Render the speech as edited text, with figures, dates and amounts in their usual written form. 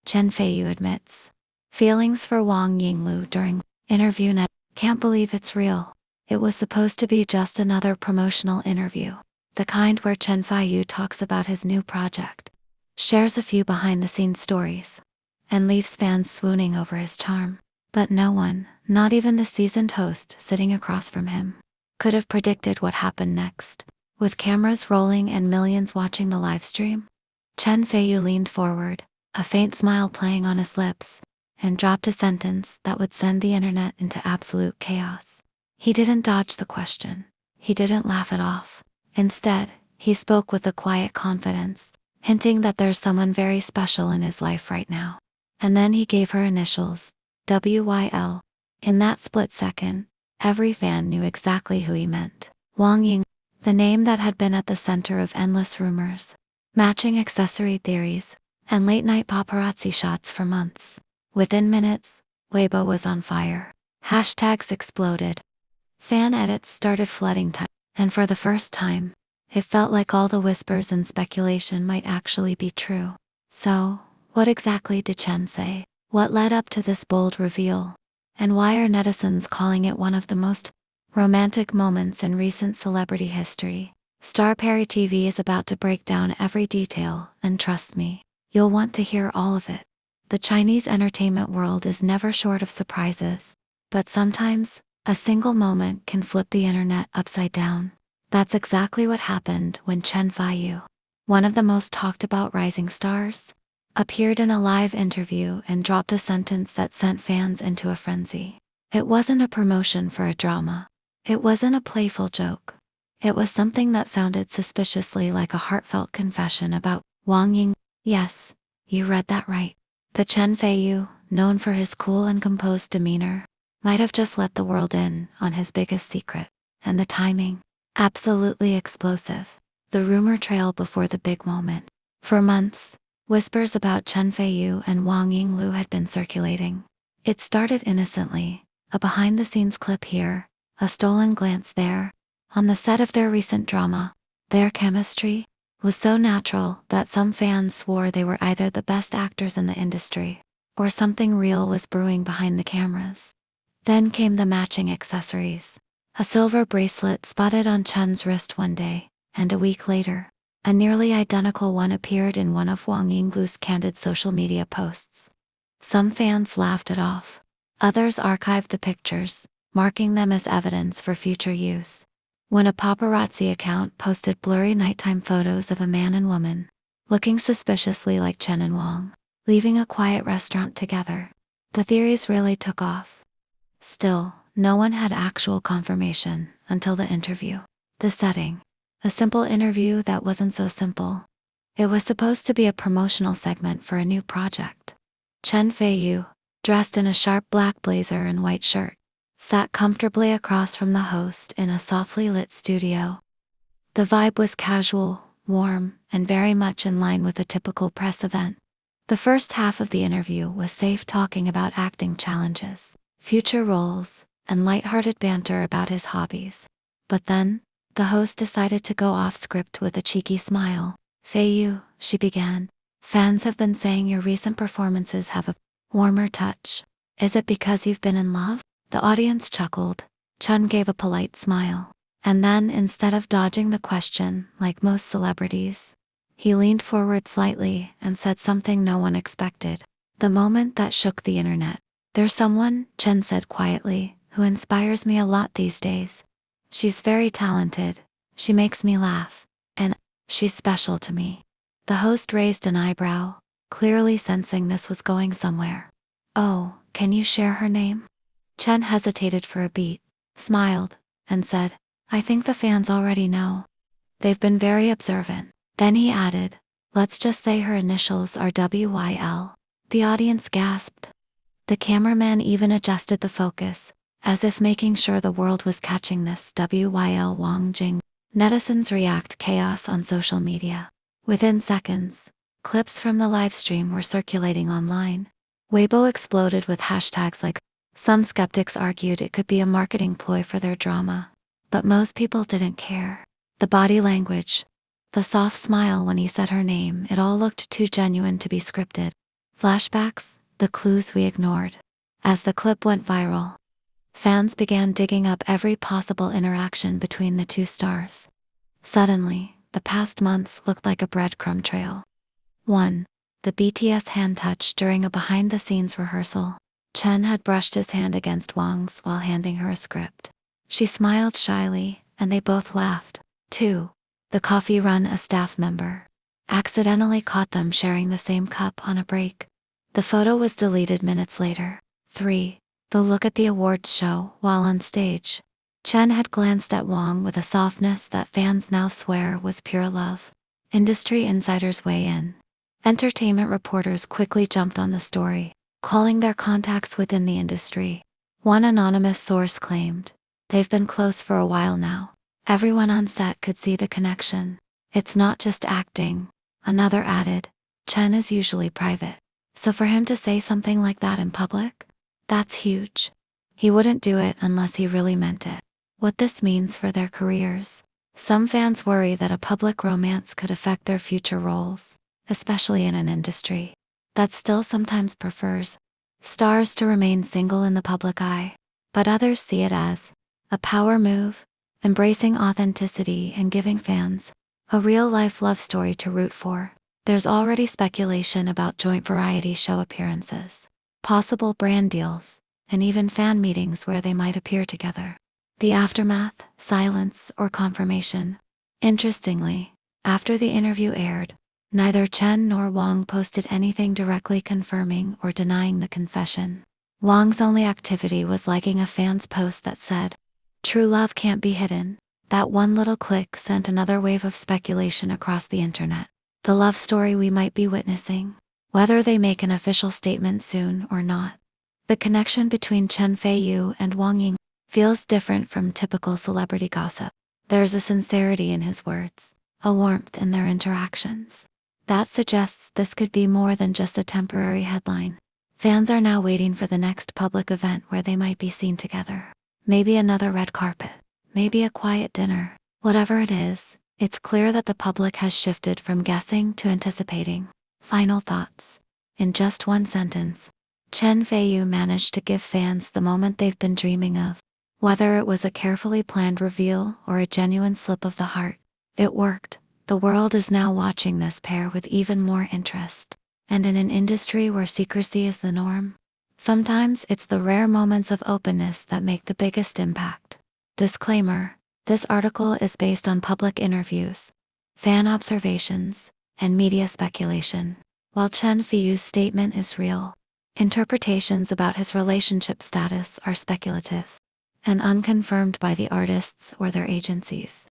Chen Feiyu admits. Feelings for Wang Yinglu during interview. Can't believe it's real. It was supposed to be just another promotional interview. The kind where Chen Feiyu talks about his new project, shares a few behind-the-scenes stories, and leaves fans swooning over his charm. But no one, not even the seasoned host sitting across from him, could have predicted what happened next. With cameras rolling and millions watching the live stream, Chen Feiyu leaned forward, a faint smile playing on his lips, and dropped a sentence that would send the internet into absolute chaos. He didn't dodge the question. He didn't laugh it off. Instead, he spoke with a quiet confidence, hinting that there's someone very special in his life right now. And then he gave her initials, WYL. In that split second, every fan knew exactly who he meant. Wang Ying, the name that had been at the center of endless rumors, matching accessory theories, and late-night paparazzi shots for months. Within minutes, Weibo was on fire. Hashtags exploded. Fan edits started flooding time, and for the first time, it felt like all the whispers and speculation might actually be true. So, what exactly did Chen say? What led up to this bold reveal? And why are netizens calling it one of the most romantic moments in recent celebrity history? Star Perry TV is about to break down every detail, and trust me, you'll want to hear all of it. The Chinese entertainment world is never short of surprises, but sometimes, a single moment can flip the internet upside down. That's exactly what happened when Chen Feiyu, one of the most talked about rising stars, appeared in a live interview and dropped a sentence that sent fans into a frenzy. It wasn't a promotion for a drama. It wasn't a playful joke. It was something that sounded suspiciously like a heartfelt confession about Wang Ying. Yes, you read that right. The Chen Feiyu, known for his cool and composed demeanor, might have just let the world in on his biggest secret. And the timing, absolutely explosive. The rumor trail before the big moment. For months, whispers about Chen Feiyu and Wang Yinglu had been circulating. It started innocently, a behind-the-scenes clip here, a stolen glance there. On the set of their recent drama, their chemistry was so natural that some fans swore they were either the best actors in the industry, or something real was brewing behind the cameras. Then came the matching accessories. A silver bracelet spotted on Chen's wrist one day, and a week later, a nearly identical one appeared in one of Wang Yinglu's candid social media posts. Some fans laughed it off. Others archived the pictures, marking them as evidence for future use. When a paparazzi account posted blurry nighttime photos of a man and woman, looking suspiciously like Chen and Wang, leaving a quiet restaurant together, the theories really took off. Still, no one had actual confirmation until the interview. The setting. A simple interview that wasn't so simple. It was supposed to be a promotional segment for a new project. Chen Feiyu, dressed in a sharp black blazer and white shirt, sat comfortably across from the host in a softly lit studio. The vibe was casual, warm, and very much in line with a typical press event. The first half of the interview was safe talking about acting challenges, future roles, and lighthearted banter about his hobbies. But then, the host decided to go off script with a cheeky smile. Feiyu, she began, fans have been saying your recent performances have a warmer touch. Is it because you've been in love? The audience chuckled. Chen gave a polite smile. And then, instead of dodging the question, like most celebrities, he leaned forward slightly and said something no one expected. The moment that shook the internet. There's someone, Chen said quietly, who inspires me a lot these days. She's very talented. She makes me laugh. And she's special to me. The host raised an eyebrow, clearly sensing this was going somewhere. Oh, can you share her name? Chen hesitated for a beat, smiled, and said, I think the fans already know. They've been very observant. Then he added, let's just say her initials are WYL. The audience gasped. The cameraman even adjusted the focus, as if making sure the world was catching this. WYL Wang Jing. Netizens react chaos on social media. Within seconds, clips from the live stream were circulating online. Weibo exploded with hashtags like, some skeptics argued it could be a marketing ploy for their drama. But most people didn't care. The body language, the soft smile when he said her name, it all looked too genuine to be scripted. Flashbacks, the clues we ignored. As the clip went viral, fans began digging up every possible interaction between the two stars. Suddenly, the past months looked like a breadcrumb trail. 1. The BTS hand touch during a behind-the-scenes rehearsal. Chen had brushed his hand against Wang's while handing her a script. She smiled shyly, and they both laughed. 2. The coffee run a staff member accidentally caught them sharing the same cup on a break. The photo was deleted minutes later. 3. The look at the awards show while on stage. Chen had glanced at Wang with a softness that fans now swear was pure love. Industry insiders weigh in. Entertainment reporters quickly jumped on the story, calling their contacts within the industry. One anonymous source claimed, "They've been close for a while now. Everyone on set could see the connection. It's not just acting." Another added, "Chen is usually private, so for him to say something like that in public, that's huge. He wouldn't do it unless he really meant it." What this means for their careers. Some fans worry that a public romance could affect their future roles, especially in an industry that still sometimes prefers stars to remain single in the public eye. But others see it as a power move, embracing authenticity and giving fans a real-life love story to root for. There's already speculation about joint variety show appearances, possible brand deals, and even fan meetings where they might appear together. The aftermath, silence, or confirmation. Interestingly, after the interview aired, neither Chen nor Wang posted anything directly confirming or denying the confession. Wang's only activity was liking a fan's post that said, "True love can't be hidden." That one little click sent another wave of speculation across the internet. The love story we might be witnessing, whether they make an official statement soon or not. The connection between Chen Feiyu and Wang Yinglu feels different from typical celebrity gossip. There's a sincerity in his words, a warmth in their interactions. That suggests this could be more than just a temporary headline. Fans are now waiting for the next public event where they might be seen together. Maybe another red carpet, maybe a quiet dinner. Whatever it is, it's clear that the public has shifted from guessing to anticipating. Final thoughts. In just one sentence, Chen Feiyu managed to give fans the moment they've been dreaming of. Whether it was a carefully planned reveal or a genuine slip of the heart, it worked. The world is now watching this pair with even more interest. And in an industry where secrecy is the norm, sometimes it's the rare moments of openness that make the biggest impact. Disclaimer: this article is based on public interviews, fan observations, and media speculation. While Chen Feiyu's statement is real, interpretations about his relationship status are speculative and unconfirmed by the artists or their agencies.